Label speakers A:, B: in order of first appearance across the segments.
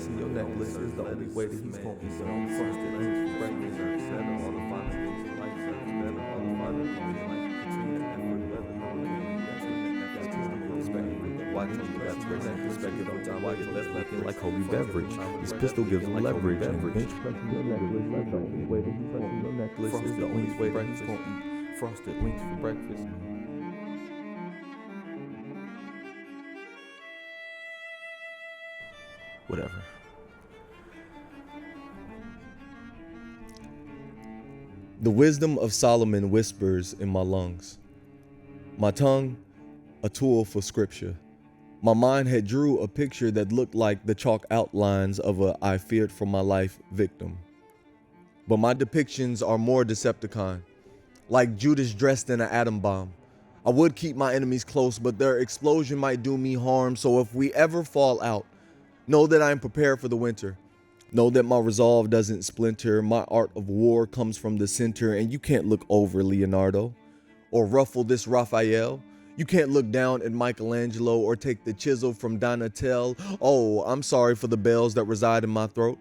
A: pressing your necklace is the only way that he's gonna be gone. Frosted links for breakfast, all the finer things in life, all the finer things in life. Why tell you that's perspective on time while you're left looking like holy beverage? This pistol gives him leverage. Bench pressing your necklace is the only way that he's pressing your necklace is the only way that he's gonna eat frosted links for breakfast. Whatever. The wisdom of Solomon whispers in my lungs. My tongue, a tool for scripture. My mind had drew a picture that looked like the chalk outlines of a I feared for my life victim. But my depictions are more Decepticon, like Judas dressed in an atom bomb. I would keep my enemies close, but their explosion might do me harm. So if we ever fall out, know that I am prepared for the winter. Know that my resolve doesn't splinter. My art of war comes from the center, and you can't look over Leonardo or ruffle this Raphael. You can't look down at Michelangelo or take the chisel from Donatello. Oh, I'm sorry for the bells that reside in my throat.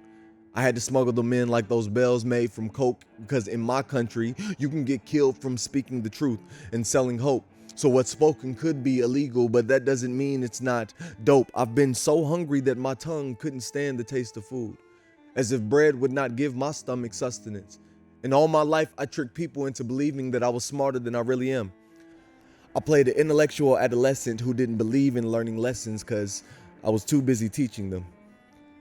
A: I had to smuggle them in like those bells made from coke, because in my country, you can get killed from speaking the truth and selling hope. So what's spoken could be illegal, but that doesn't mean it's not dope. I've been so hungry that my tongue couldn't stand the taste of food, as if bread would not give my stomach sustenance. And all my life, I tricked people into believing that I was smarter than I really am. I played an intellectual adolescent who didn't believe in learning lessons because I was too busy teaching them.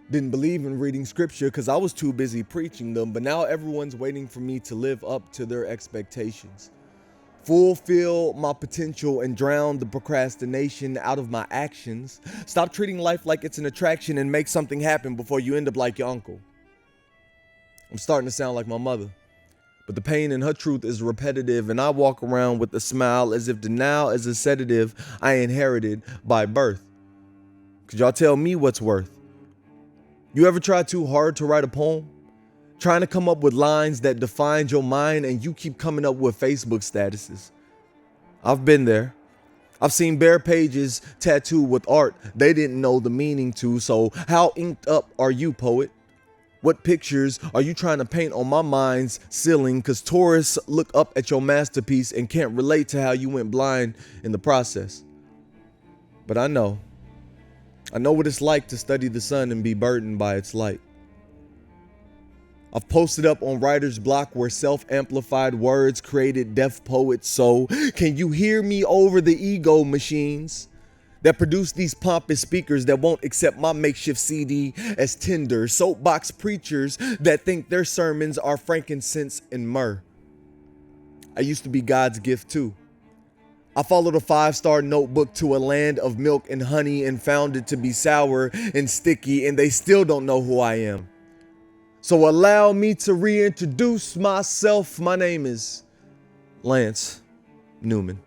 A: Didn't believe in reading scripture because I was too busy preaching them. But now everyone's waiting for me to live up to their expectations. Fulfill my potential and drown the procrastination out of my actions. Stop treating life like it's an attraction and make something happen before you end up like your uncle. I'm starting to sound like my mother. But the pain in her truth is repetitive, and I walk around with a smile as if denial is a sedative I inherited by birth. Could y'all tell me what's worth? You ever try too hard to write a poem? Trying to come up with lines that define your mind, and you keep coming up with Facebook statuses. I've been there. I've seen bare pages tattooed with art they didn't know the meaning to, so how inked up are you, poet? What pictures are you trying to paint on my mind's ceiling? Because tourists look up at your masterpiece and can't relate to how you went blind in the process. But I know what it's like to study the sun and be burdened by its light. I've posted up on writer's block where self-amplified words created deaf poets. So can you hear me over the ego machines that produce these pompous speakers that won't accept my makeshift CD as Tinder? Soapbox preachers that think their sermons are frankincense and myrrh. I used to be God's gift too. I followed a 5-star notebook to a land of milk and honey and found it to be sour and sticky, and they still don't know who I am. So allow me to reintroduce myself. My name is Lance Newman.